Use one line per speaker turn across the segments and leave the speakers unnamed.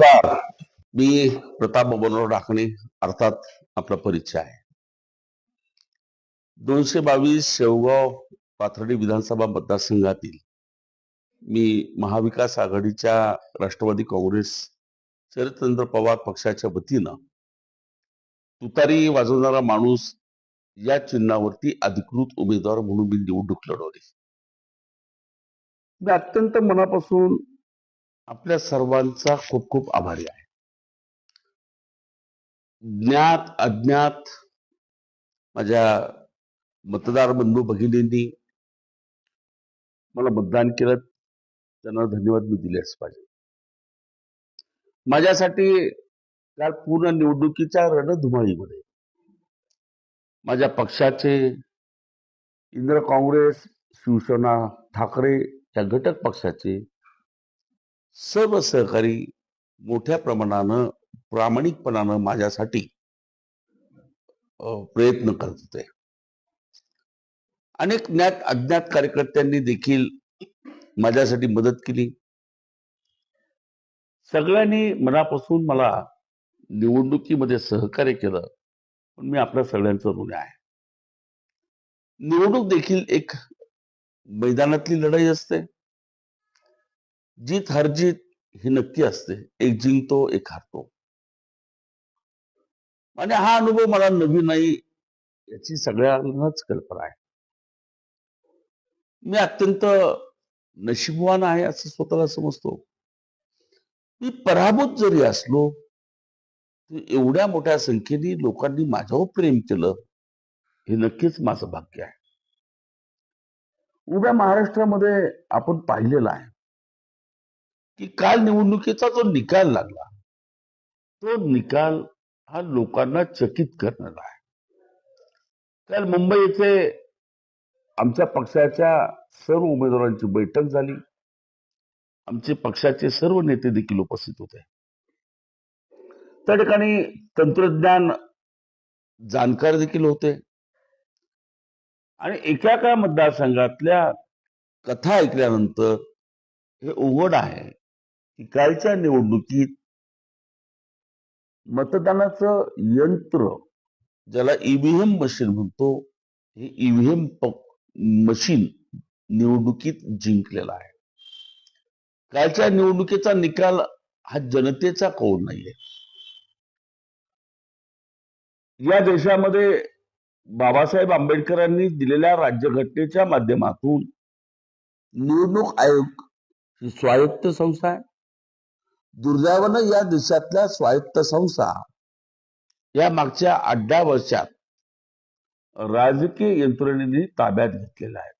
नमस्कार. मी प्रताप बबनराव ढाकणे, अर्थात आपला परिचय आहे. 222 शेवगाव पाथर्डी विधानसभा मतदारसंघातील मी महाविकास आघाडीच्या राष्ट्रवादी काँग्रेस शरदचंद्र पवार पक्षाच्या वतीनं तुतारी वाजवणारा माणूस या चिन्हावरती अधिकृत उमेदवार म्हणून मी निवडणूक लढवली. मी अत्यंत मनापासून आपल्या सर्वांचा खूप खूप आभारी आहे. ज्ञात अज्ञात माझ्या मतदार बंधू भगिनींनी मला मतदान केलं, त्यांना धन्यवाद मी दिलेच पाहिजे. माझ्यासाठी काल पूर्ण निवडणुकीच्या रणधुमाळीमध्ये माझ्या पक्षाचे इंद्र काँग्रेस, शिवसेना, ठाकरे या घटक पक्षाचे सर्व सहकारी मोठ्या प्रमाणानं प्रामाणिकपणानं माझ्यासाठी प्रयत्न करत होते. अनेक ज्ञात अज्ञात कार्यकर्त्यांनी देखील माझ्यासाठी मदत केली. सगळ्यांनी मनापासून मला निवडणुकीमध्ये सहकार्य केलं, पण मी आपल्या सगळ्यांचं ऋणी आहे. निवडणूक देखील एक मैदानातली लढाई असते. जीत हरजीत ही नक्की असते. एक जिंकतो, एक हारतो. आणि हा अनुभव मला नवीन नाही, याची सगळ्यांनाच कल्पना आहे. मी अत्यंत नशीबवान आहे असं स्वतःला समजतो. मी पराभूत जरी असलो तरी एवढ्या मोठ्या संख्येने लोकांनी माझ्यावर प्रेम केलं, हे नक्कीच माझं भाग्य आहे. उभ्या महाराष्ट्रामध्ये आपण पाहिलेलं आहे की काल निवडणुकीचा जो निकाल लागला, तो निकाल हा लोकांना चकित करणारा आहे. काल मुंबई येथे आमच्या पक्षाच्या सर्व उमेदवारांची बैठक झाली. आमचे पक्षाचे सर्व नेते देखील उपस्थित होते. त्या ठिकाणी तंत्रज्ञान जाणकार देखील होते आणि एका मतदारसंघातल्या कथा ऐकल्यानंतर हे उघड आहे की कालच्या निवडणुकीत मतदानाचं यंत्र, ज्याला ईव्हीएम मशीन म्हणतो, हे ईव्हीएम मशीन निवडणुकीत जिंकलेला आहे. कालच्या निवडणुकीचा निकाल हा जनतेचा कौल नाहीये. या देशामध्ये बाबासाहेब आंबेडकरांनी दिलेल्या राज्यघटनेच्या माध्यमातून निवडणूक आयोग ही स्वायत्त संस्था आहे. दुर्दैवानं या देशातल्या स्वायत्त संस्था या मागच्या 8-10 वर्षात राजकीय यंत्रणेने ताब्यात घेतलेल्या आहेत.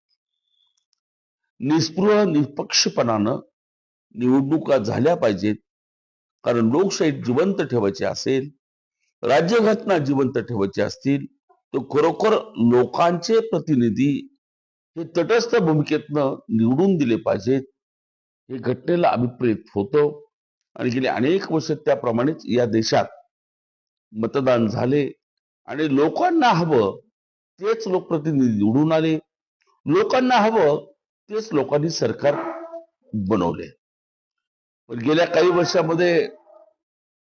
निस्पृह निष्पक्षपणानं निवडणुका झाल्या पाहिजेत, कारण लोकशाही जिवंत ठेवायची असेल, राज्यघटना जिवंत ठेवायची असतील, तर खरोखर लोकांचे प्रतिनिधी हे तटस्थ भूमिकेतनं निवडून दिले पाहिजेत. हे घटनेला अभिप्रेत होतं आणि गेले अनेक वर्ष त्याप्रमाणेच या देशात मतदान झाले आणि लोकांना हवं तेच लोकप्रतिनिधी निवडून आले. लोकांना हवं तेच लोकांनी सरकार बनवले. पण गेल्या काही वर्षामध्ये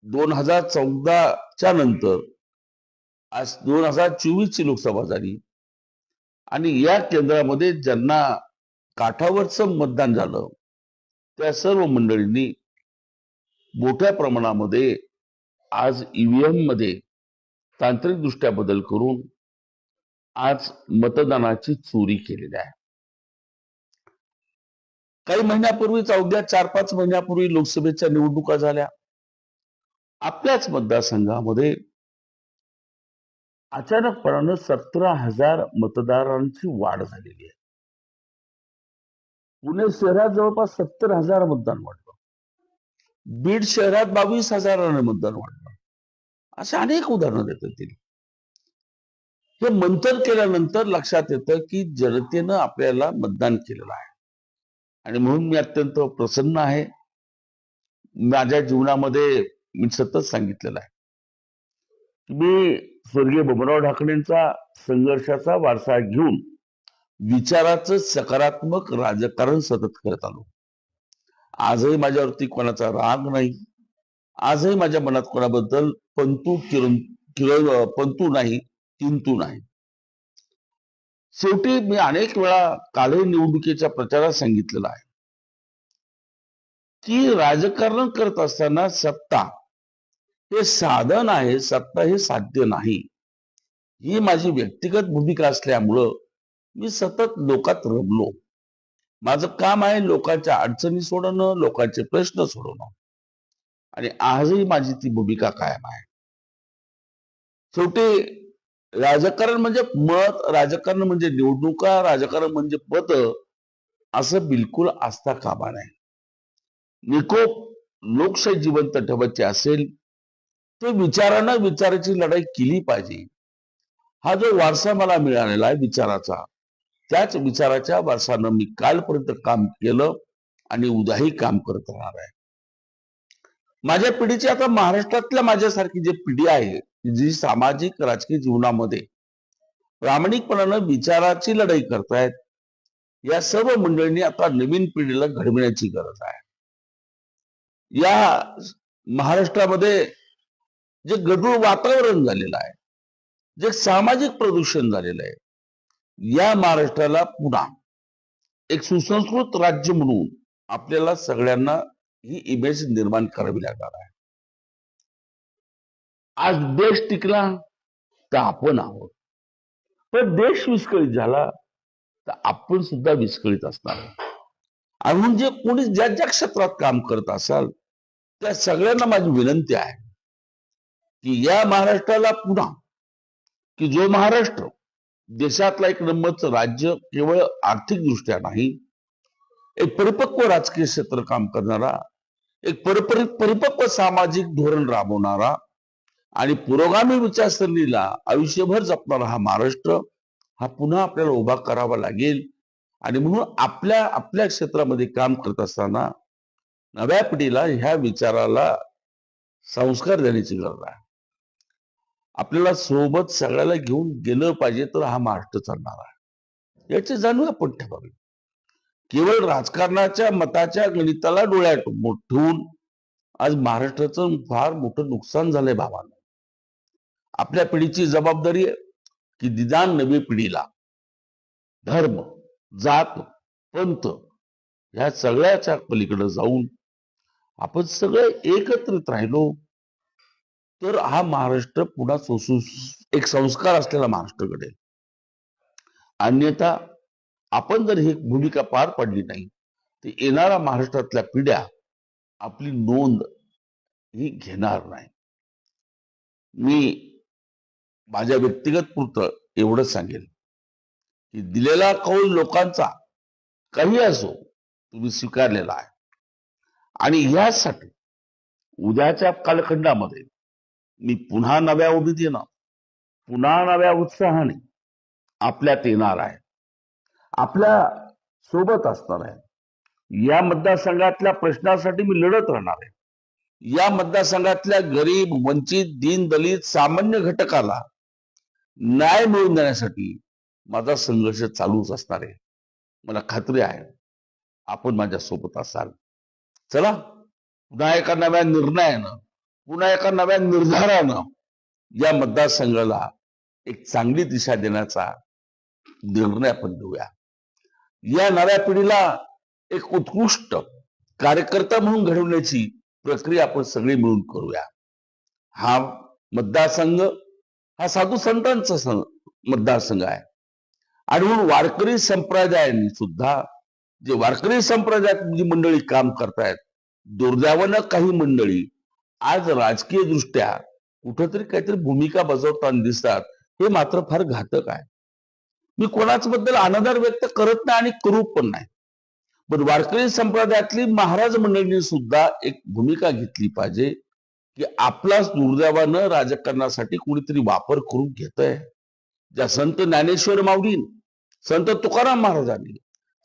2014च्या नंतर आज 2024 ची लोकसभा झाली आणि या केंद्रामध्ये ज्यांना काठावरचं मतदान झालं त्या सर्व मंडळींनी मोठ्या प्रमाणामध्ये आज ईव्हीएम मध्ये तांत्रिक दृष्ट्या बदल करून आज मतदानाची चोरी केलेली आहे. काही महिन्यापूर्वीच, अवघ्या 4-5 महिन्यापूर्वी लोकसभेच्या निवडणुका झाल्या. आपल्याच मतदारसंघामध्ये अचानकपणानं 17,000 मतदारांची वाढ झालेली आहे. पुणे शहरात जवळपास 70,000 मतदान वाढलं. बीड शहरात 22,000 मतदान वाढलं. अशा अनेक उदाहरणं देता येतील. हे मंथन केल्यानंतर लक्षात येतं की जनतेनं आपल्याला मतदान केलेलं आहे आणि म्हणून मी अत्यंत प्रसन्न आहे. माझ्या जीवनामध्ये मी सतत सांगितलेलं आहे की मी स्वर्गीय बबनराव ढाकणेंचा संघर्षाचा वारसा घेऊन विचाराचं सकारात्मक राजकारण सतत करत आलो. आजही माझ्यावरती कोणाचा राग नाही, आजही माझ्या मनात कोणाबद्दल पंतू नाही, किंतु नाही. शेवटी मी अनेक वेळा कालही निवडणुकीच्या प्रचारात सांगितलेलं आहे की राजकारण करत असताना सत्ता हे साधन आहे, सत्ता हे साध्य नाही. ही माझी व्यक्तिगत भूमिका असल्यामुळं मी सतत लोकात रमलो. माझं काम आहे लोकांच्या अडचणी सोडवणं, लोकांचे प्रश्न सोडवणं, आणि आजही माझी ती भूमिका कायम आहे. शेवटी राजकारण म्हणजे मत, राजकारण म्हणजे निवडणुका, राजकारण म्हणजे पद, असं बिलकुल असता कामा नये. निकोप लोकशाही जिवंत ठेवायची असेल तर विचारानं विचाराची लढाई केली पाहिजे. हा जो वारसा मला मिळालेला आहे विचाराचा, त्याच विचाराच्या वारसानं मी कालपर्यंत काम केलं आणि उद्याही काम करत राहणार आहे. माझ्या पिढीची आता महाराष्ट्रातल्या माझ्यासारखी जी पिढी आहे, जी सामाजिक राजकीय जीवनामध्ये प्रामाणिकपणानं विचाराची लढाई करतायत, या सर्व मंडळींनी आता नवीन पिढीला घडविण्याची गरज आहे. या महाराष्ट्रामध्ये जे गढूळ वातावरण झालेलं आहे, जे सामाजिक प्रदूषण झालेलं आहे, या महाराष्ट्राला पुन्हा एक सुसंस्कृत राज्य म्हणून आपल्याला सगळ्यांना ही इमेज निर्माण करावी लागणार आहे. आज देश टिकला तर आपण आहोत, पण देश विस्कळीत झाला तर आपण सुद्धा विस्कळीत असणार आहे. आणि म्हणजे कोणी ज्या ज्या क्षेत्रात काम करत असाल त्या सगळ्यांना माझी विनंती आहे की या महाराष्ट्राला पुन्हा, की जो महाराष्ट्र देशातला एक नंबरचं राज्य केवळ आर्थिक दृष्ट्या नाही, एक परिपक्व राजकीय क्षेत्र काम करणारा, एक परिपक्व सामाजिक धोरण राबवणारा आणि पुरोगामी विचारसरणीला आयुष्यभर जपणारा हा महाराष्ट्र हा पुन्हा आपल्याला उभा करावा लागेल. आणि म्हणून आपल्या आपल्या क्षेत्रामध्ये काम करत असताना नव्या पिढीला ह्या विचाराला संस्कार देण्याची गरज आहे. आपल्याला सोबत सगळ्याला घेऊन गेलं पाहिजे तर हा महाराष्ट्र चालणार आहे, याची जाणीव आपण ठेवावी. केवळ राजकारणाच्या मताच्या गणिताला डोळ्यात ठेवून आज महाराष्ट्राचं फार मोठं नुकसान झालंय भावानं. आपल्या पिढीची जबाबदारी आहे की निदान नवी पिढीला धर्म, जात, पंथ ह्या सगळ्याच्या पलीकडे जाऊन आपण सगळे एकत्रित राहिलो तर हा महाराष्ट्र पुन्हा एक संस्कार असलेला महाराष्ट्र घडेल. अन्यथा आपण जर ही भूमिका पार पाडली नाही तर येणाऱ्या महाराष्ट्रातल्या पिढ्या आपली नोंद ही घेणार नाही. मी माझ्या व्यक्तिगत पुरतं एवढंच सांगेल की दिलेला कौल लोकांचा काही असो तुम्ही स्वीकारलेला आहे, आणि यासाठी उद्याच्या कालखंडामध्ये मी पुन्हा नव्या उमेदीनं, पुन्हा नव्या उत्साहाने आपल्यात येणार आहे, आपल्या सोबत असणार आहे. या मतदारसंघातल्या प्रश्नासाठी मी लढत राहणार आहे. या मतदारसंघातल्या गरीब, वंचित, दीन, दलित, सामान्य घटकाला न्याय मिळवून देण्यासाठी माझा संघर्ष चालूच असणार आहे. मला खात्री आहे आपण माझ्या सोबत असाल. चला, पुन्हा एका नव्या निर्णयानं, पुन्हा एका नव्या निर्धारानं या मतदारसंघाला एक चांगली दिशा देण्याचा निर्णय आपण घेऊया. या नव्या पिढीला एक उत्कृष्ट कार्यकर्ता म्हणून घडवण्याची प्रक्रिया आपण सगळी मिळून करूया. हा मतदारसंघ हा साधू संतांचा मतदारसंघ आहे, आणि म्हणून वारकरी संप्रदायाने सुद्धा, जे वारकरी संप्रदायात जी मंडळी काम करतायत, दुर्दैवानं काही मंडळी आज राजकीय दृष्ट्या कुठंतरी काहीतरी भूमिका बजावताना दिसतात. हे मात्र फार घातक आहे. मी कोणाच बद्दल अनादर व्यक्त करत नाही आणि करू पण नाही, पण वारकरी संप्रदायातली महाराज मंडळींनी सुद्धा एक भूमिका घेतली पाहिजे की आपलाच दुर्दैवानं राजकारणासाठी कुणीतरी वापर करून घेतय. ज्या संत ज्ञानेश्वर माऊलींनी, संत तुकाराम महाराजांनी,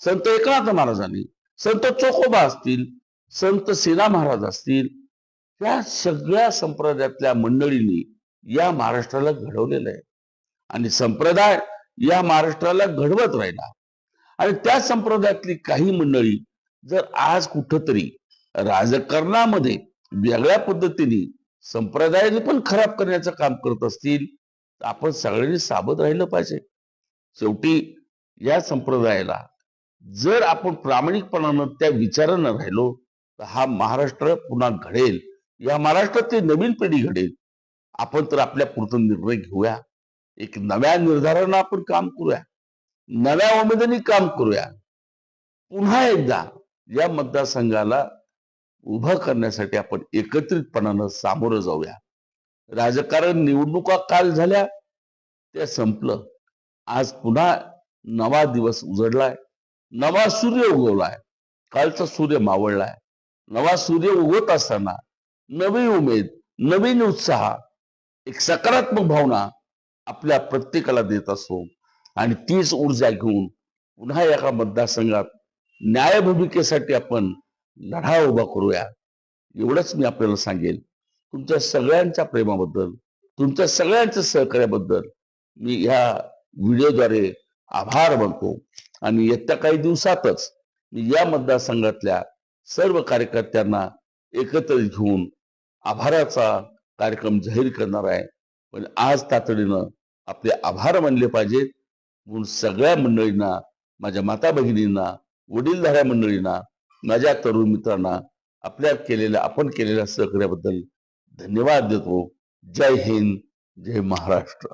संत एकनाथ महाराजांनी, संत चोखोबा असतील, संत सेना महाराज असतील, या सगळ्या संप्रदायातल्या मंडळींनी या महाराष्ट्राला घडवलेलं आहे, आणि संप्रदाय या महाराष्ट्राला घडवत राहिला. आणि त्या संप्रदायातली काही मंडळी जर आज कुठंतरी राजकारणामध्ये वेगळ्या पद्धतीने संप्रदायाने पण खराब करण्याचं काम करत असतील तर आपण सगळ्यांनी सावध राहिलं पाहिजे. शेवटी या संप्रदायाला जर आपण प्रामाणिकपणानं त्या विचारानं राहिलो तर हा महाराष्ट्र पुन्हा घडेल, या महाराष्ट्रातली नवीन पिढी घडेल. आपण तर आपल्या पुरतं निर्णय घेऊया, एक नव्या निर्धारानं आपण काम करूया, नव्या उमेदीने काम करूया. पुन्हा एकदा या मतदारसंघाला उभं करण्यासाठी आपण एकत्रितपणानं सामोरं जाऊया. राजकारण निवडणुका काल झाल्या, त्या संपलं. आज पुन्हा नवा दिवस उजडलाय, नवा सूर्य उगवलाय. कालचा सूर्य मावळलाय. नवा सूर्य उगवत असताना नवी उमेद, नवीन उत्साह, एक सकारात्मक भावना आपल्या प्रत्येकाला देत असतो. आणि तीच ऊर्जा घेऊन पुन्हा एका मतदारसंघात न्याय भूमिकेसाठी आपण लढा उभा करूया. एवढंच मी आपल्याला सांगेल. तुमच्या सगळ्यांच्या प्रेमाबद्दल, तुमच्या सगळ्यांच्या सहकार्याबद्दल मी या व्हिडिओद्वारे आभार मानतो. आणि येत्या काही दिवसातच मी या मतदारसंघातल्या सर्व कार्यकर्त्यांना एकत्रित घेऊन आभाराचा कार्यक्रम जाहीर करणार आहे. पण आज तातडीनं आपले आभार मानले पाहिजेत. म्हणून सगळ्या मंडळींना, माझ्या माता भगिनींना, वडीलधाऱ्या मंडळींना, माझ्या तरुण मित्रांना आपण केलेल्या सहकार्याबद्दल धन्यवाद देतो. जय हिंद, जय महाराष्ट्र.